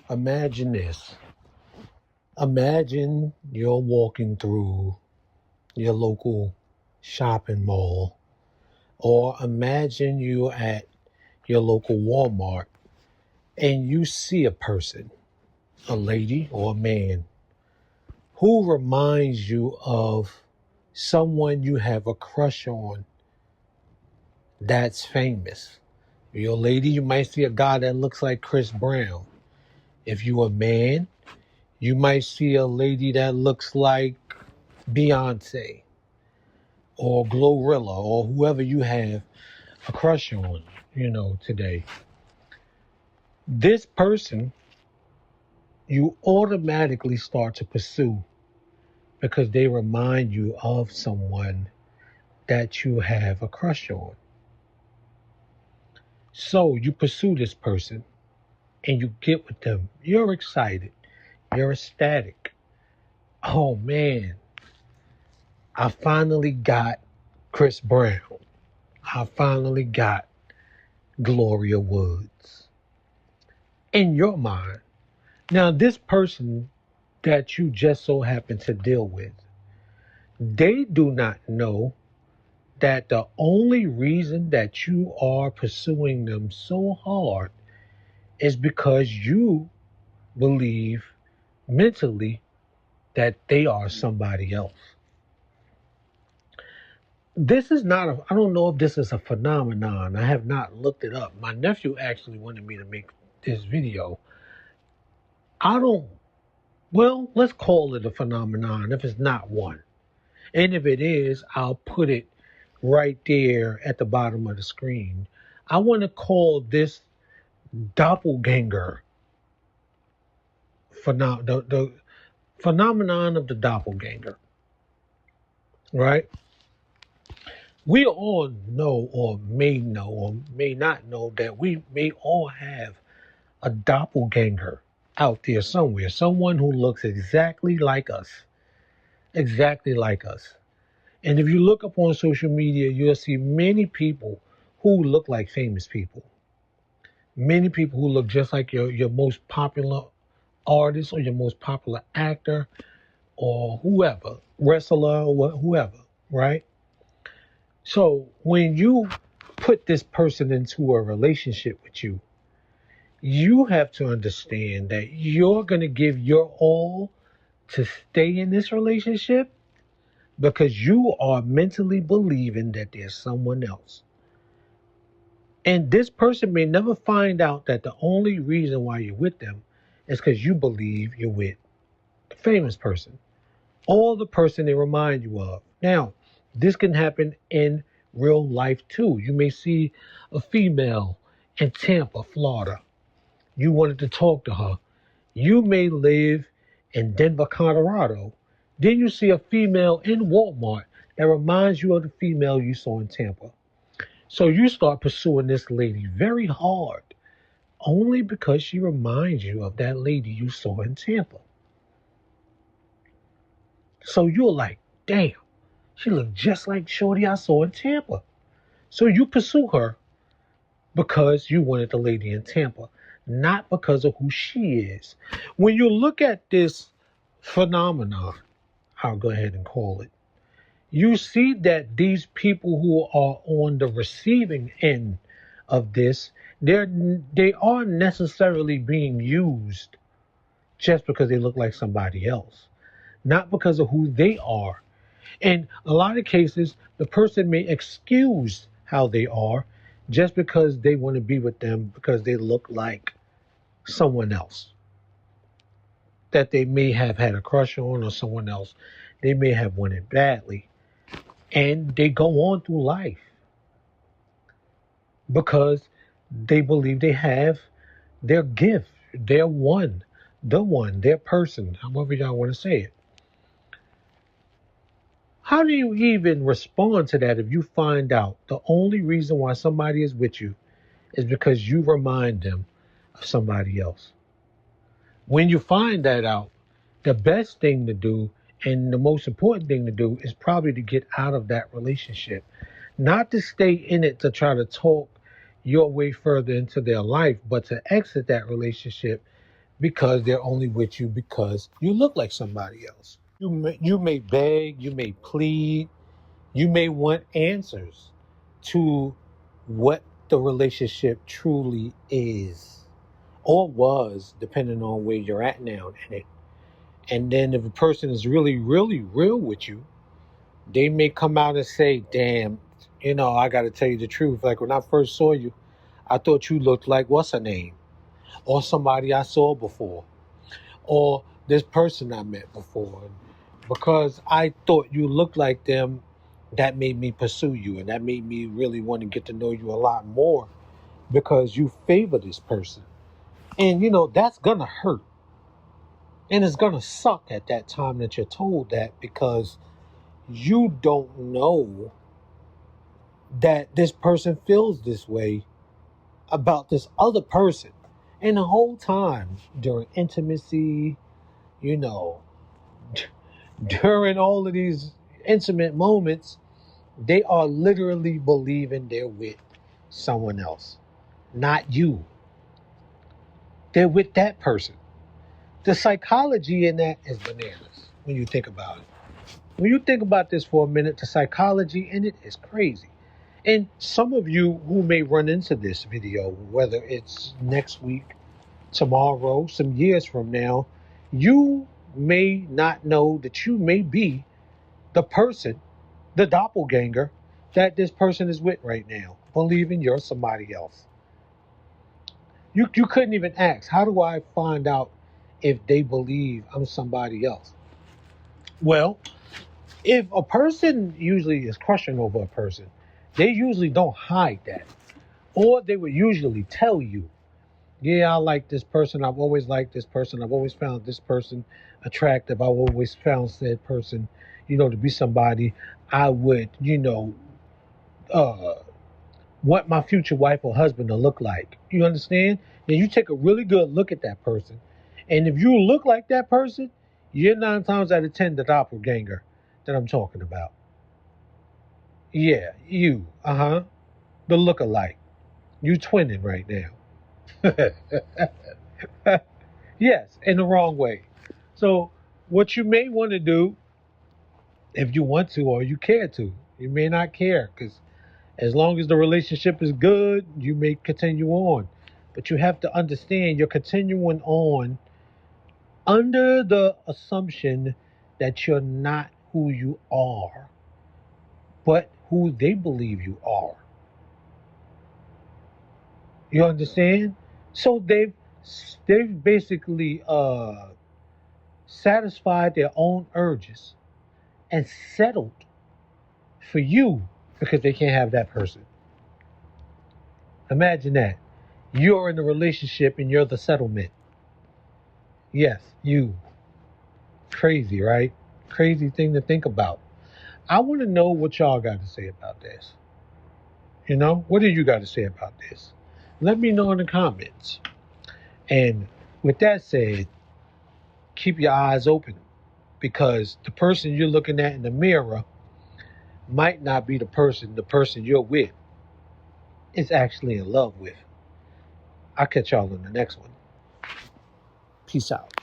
Imagine this. Imagine you're walking through your local shopping mall, or imagine you're at your local Walmart and you see a person, a lady or a man, who reminds you of someone you have a crush on that's famous. If you're a lady, you might see a guy that looks like Chris Brown. If you're a man, you might see a lady that looks like Beyonce or Glorilla or whoever you have a crush on, today. This person you automatically start to pursue because they remind you of someone that you have a crush on. So you pursue this person and you get with them. You're excited. You're ecstatic. Oh man, I finally got Chris Brown. I finally got Gloria Woods. In your mind. Now, this person that you just so happen to deal with, they do not know that the only reason that you are pursuing them so hard is because you believe mentally that they are somebody else. This is not I don't know if this is a phenomenon. I have not looked it up. My nephew actually wanted me to make this video. Well, let's call it a phenomenon if it's not one. And if it is, I'll put it right there at the bottom of the screen. I want to call this doppelganger the phenomenon of the doppelganger, right? We all know or may not know that we may all have a doppelganger out there somewhere, someone who looks exactly like us, exactly like us. And if you look up on social media, you'll see many people who look like famous people. Many people who look just like your most popular artist or your most popular actor or whoever, wrestler or whoever, right? So when you put this person into a relationship with you, you have to understand that you're going to give your all to stay in this relationship because you are mentally believing that there's someone else. And this person may never find out that the only reason why you're with them is because you believe you're with the famous person or the person they remind you of. Now, this can happen in real life too. You may see a female in Tampa, Florida. You wanted to talk to her. You may live in Denver, Colorado. Then you see a female in Walmart that reminds you of the female you saw in Tampa. So you start pursuing this lady very hard, only because she reminds you of that lady you saw in Tampa. So you're like, damn, she looked just like Shorty I saw in Tampa. So you pursue her because you wanted the lady in Tampa, not because of who she is. When you look at this phenomenon, I'll go ahead and call it, you see that these people who are on the receiving end of this, they aren't necessarily being used just because they look like somebody else, not because of who they are. In a lot of cases, the person may excuse how they are just because they want to be with them because they look like someone else that they may have had a crush on or someone else they may have wanted badly. And they go on through life because they believe they have their gift, their one, their person, however y'all want to say it. How do you even respond to that if you find out the only reason why somebody is with you is because you remind them of somebody else? When you find that out, the best thing to do and the most important thing to do is probably to get out of that relationship. Not to stay in it to try to talk your way further into their life, but to exit that relationship because they're only with you because you look like somebody else. You may beg, you may plead, you may want answers to what the relationship truly is or was, depending on where you're at now in it. And then if a person is really, really real with you, they may come out and say, damn, I got to tell you the truth. Like when I first saw you, I thought you looked like what's her name? Or somebody I saw before. Or this person I met before. And because I thought you looked like them, that made me pursue you. And that made me really want to get to know you a lot more because you favor this person. And, that's going to hurt. And it's going to suck at that time that you're told that because you don't know that this person feels this way about this other person. And the whole time during intimacy, you know, during all of these intimate moments, they are literally believing they're with someone else, not you. They're with that person. The psychology in that is bananas when you think about it. When you think about this for a minute, the psychology in it is crazy. And some of you who may run into this video, whether it's next week, tomorrow, some years from now, you may not know that you may be the person, the doppelganger that this person is with right now, believing you're somebody else. You couldn't even ask, how do I find out if they believe I'm somebody else? Well, if a person usually is crushing over a person, they usually don't hide that. Or they would usually tell you, yeah, I like this person. I've always liked this person. I've always found this person attractive. I've always found said person, to be somebody I would, uh, want my future wife or husband to look like. You understand? Then you take a really good look at that person. And if you look like that person, you're 9 times out of 10 the doppelganger that I'm talking about. Yeah, you. The look-alike. You twinning right now. Yes, in the wrong way. So what you may want to do, if you want to or you care to, you may not care because as long as the relationship is good, you may continue on. But you have to understand you're continuing on under the assumption that you're not who you are, but who they believe you are. You understand? So they've basically satisfied their own urges and settled for you because they can't have that person. Imagine that. You're in a relationship and you're the settlement. Yes, you. Crazy, right? Crazy thing to think about. I want to know what y'all got to say about this. What do you got to say about this? Let me know in the comments. And with that said, keep your eyes open because the person you're looking at in the mirror might not be the person you're with is actually in love with. I'll catch y'all in the next one. Peace out.